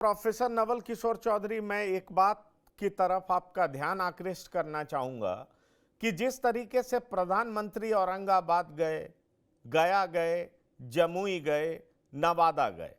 Professor Naval Kishore Chaudhary, मैं एक बात की तरफ आपका ध्यान आकृष्ट करना चाहूंगा कि जिस तरीके से प्रधानमंत्री औरंगाबाद गए, गया गए, जमुई गए, नवादा गए,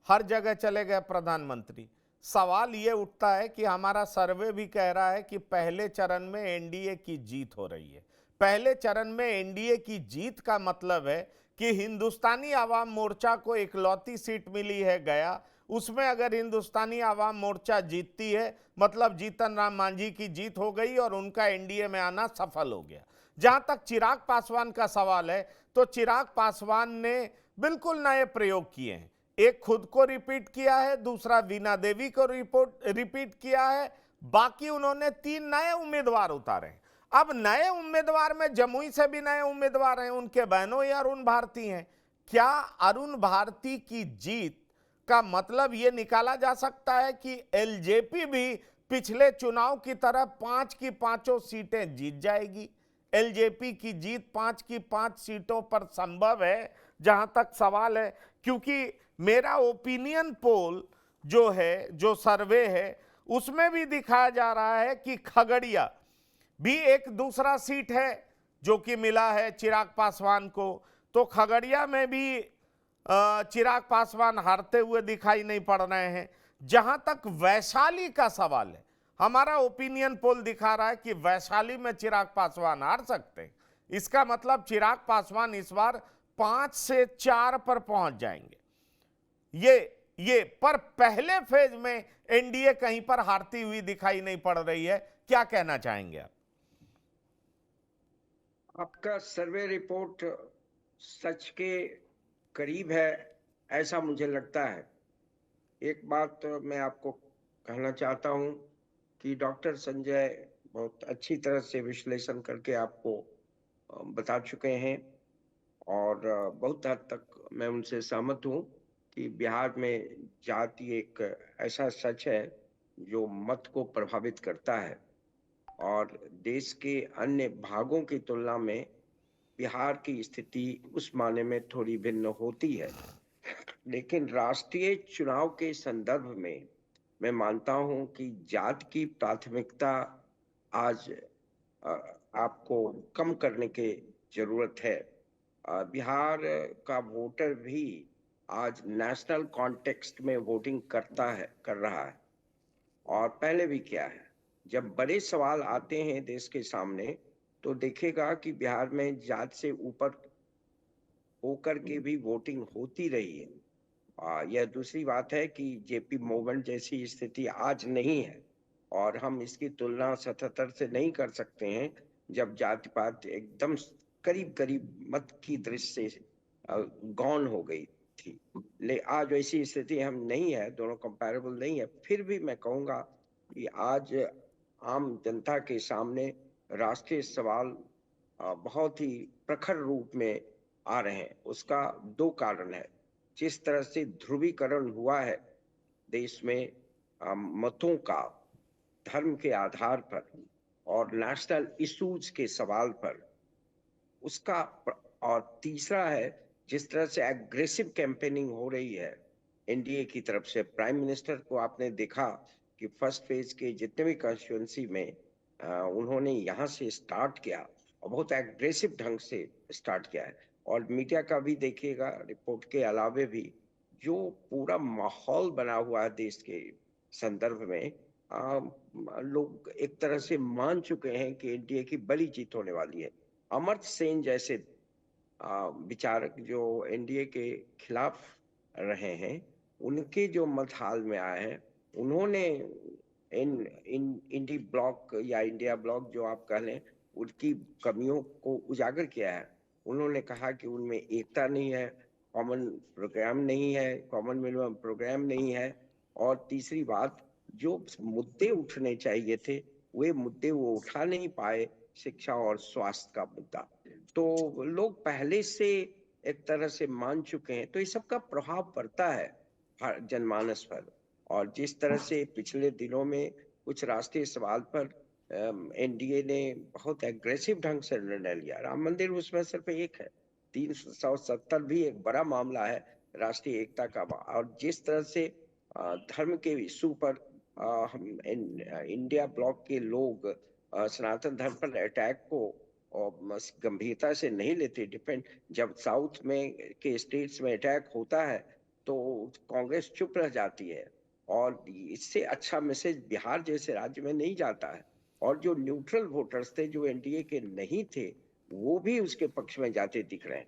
हर जगह चले गए प्रधानमंत्री। सवाल ये उठता है कि हमारा सर्वे भी कह रहा है कि पहले चरण में एनडीए की जीत हो रही है। पहले चरण में एनडीए की जीत का मतलब है कि हिंदुस्तानी आवाम मोर्चा को इकलौती सीट मिली है गया, उसमें अगर हिंदुस्तानी आवाम मोर्चा जीतती है मतलब जीतन राम मांझी की जीत हो गई और उनका एनडीए में आना सफल हो गया। जहां तक चिराग पासवान का सवाल है, तो चिराग पासवान ने बिल्कुल नए प्रयोग किए हैं। एक खुद को रिपीट किया है, दूसरा वीणा देवी को रिपीट किया है, बाकी उन्होंने 3 नए उम्मीदवार उतारे हैं। अब नए उम्मीदवार में जमुई से भी नए उम्मीदवार हैं, उनके बहनों ही अरुण भारती हैं। क्या अरुण भारती की जीत का मतलब यह निकाला जा सकता है कि एलजेपी भी पिछले चुनाव की तरह 5 की 5 सीटें जीत जाएगी? एलजेपी की जीत 5 की 5 सीटों पर संभव है, जहां तक सवाल है। क्योंकि मेरा ओपिनियन पोल जो है, जो सर्वे है, उसमें भी दिखाया जा रहा है कि खगड़िया भी एक दूसरा सीट है जो कि मिला है चिराग पासवान को। तो खगड़िया में भी चिराग पासवान हारते हुए दिखाई नहीं पड़ रहे हैं। जहां तक वैशाली का सवाल है, हमारा ओपिनियन पोल दिखा रहा है कि वैशाली में चिराग पासवान हार सकते हैं। इसका मतलब चिराग पासवान इस बार 5 से 4 पर पहुंच जाएंगे। ये पर पहले फेज में एनडीए कहीं पर हारती हुई दिखाई नहीं पड़ रही है। क्या कहना चाहेंगे आप? आपका सर्वे रिपोर्ट सच के करीब है, ऐसा मुझे लगता है। एक बात मैं आपको कहना चाहता हूं कि डॉक्टर संजय बहुत अच्छी तरह से विश्लेषण करके आपको बता चुके हैं और बहुत हद तक मैं उनसे सहमत हूं कि बिहार में जाति एक ऐसा सच है जो मत को प्रभावित करता है और देश के अन्य भागों की तुलना में बिहार की स्थिति उस मायने में थोड़ी भिन्न होती है। लेकिन राष्ट्रीय चुनाव के संदर्भ में मैं मानता हूं कि जात की प्राथमिकता आज आपको कम करने की जरूरत है। बिहार का वोटर भी आज नेशनल कॉन्टेक्स्ट में वोटिंग कर रहा है और पहले भी किया है। जब बड़े सवाल आते हैं देश के सामने तो देखेगा कि बिहार में जात से ऊपर होकर के भी वोटिंग होती रही है। यह दूसरी बात है कि जेपी मूवमेंट जैसी स्थिति आज नहीं है और हम इसकी तुलना 77 से नहीं कर सकते हैं जब जाति पात एकदम करीब करीब मत की दृष्टि से गौन हो गई थी। ले आज वैसी स्थिति हम नहीं है, दोनों कंपैरेबल नहीं है। फिर भी मैं कहूंगा कि आज आम जनता के सामने राष्ट्रीय सवाल बहुत ही प्रखर रूप में आ रहे हैं। उसका 2 कारण है। जिस तरह से ध्रुवीकरण हुआ है देश में मतों का धर्म के आधार पर और नेशनल इश्यूज के सवाल पर, उसका और तीसरा है जिस तरह से एग्रेसिव कैंपेनिंग हो रही है एनडीए की तरफ से। प्राइम मिनिस्टर को आपने देखा कि फर्स्ट फेज के जितने भी कॉन्स्टिट्यूंसी में उन्होंने यहाँ से स्टार्ट किया और बहुत एग्रेसिव ढंग से स्टार्ट किया है। और मीडिया का भी देखिएगा, रिपोर्ट के अलावे भी जो पूरा माहौल बना हुआ है देश के संदर्भ में, लोग एक तरह से मान चुके हैं कि एनडीए की बड़ी जीत होने वाली है। अमर्त्य सेन जैसे विचारक जो एनडीए के खिलाफ रहे हैं, उनके जो मत हाल में आए हैं, उन्होंने इंडी ब्लॉक या इंडिया ब्लॉक जो आप कह लें, उनकी कमियों को उजागर किया है। उन्होंने कहा कि उनमें एकता नहीं है, कॉमन प्रोग्राम नहीं है, कॉमन मिनिमम प्रोग्राम नहीं है। और तीसरी बात, जो मुद्दे उठने चाहिए थे वे मुद्दे वो उठा नहीं पाए, शिक्षा और स्वास्थ्य का मुद्दा। तो लोग पहले से एक तरह से मान चुके हैं, तो इस सब का प्रभाव पड़ता है जनमानस पर। और जिस तरह से पिछले दिनों में कुछ राष्ट्रीय सवाल पर एनडीए ने बहुत एग्रेसिव ढंग से निर्णय लिया। राम मंदिर उसमें सिर्फ एक है, 370 भी एक बड़ा मामला है राष्ट्रीय एकता का। और जिस तरह से धर्म के इशू पर हम इंडिया ब्लॉक के लोग सनातन धर्म पर अटैक को और गंभीरता से नहीं लेते। डिपेंड जब साउथ में के स्टेट्स में अटैक होता है तो कांग्रेस चुप रह जाती है, और इससे अच्छा मैसेज बिहार जैसे राज्य में नहीं जाता है। और जो न्यूट्रल वोटर्स थे, जो एनडीए के नहीं थे, वो भी उसके पक्ष में जाते दिख रहे हैं।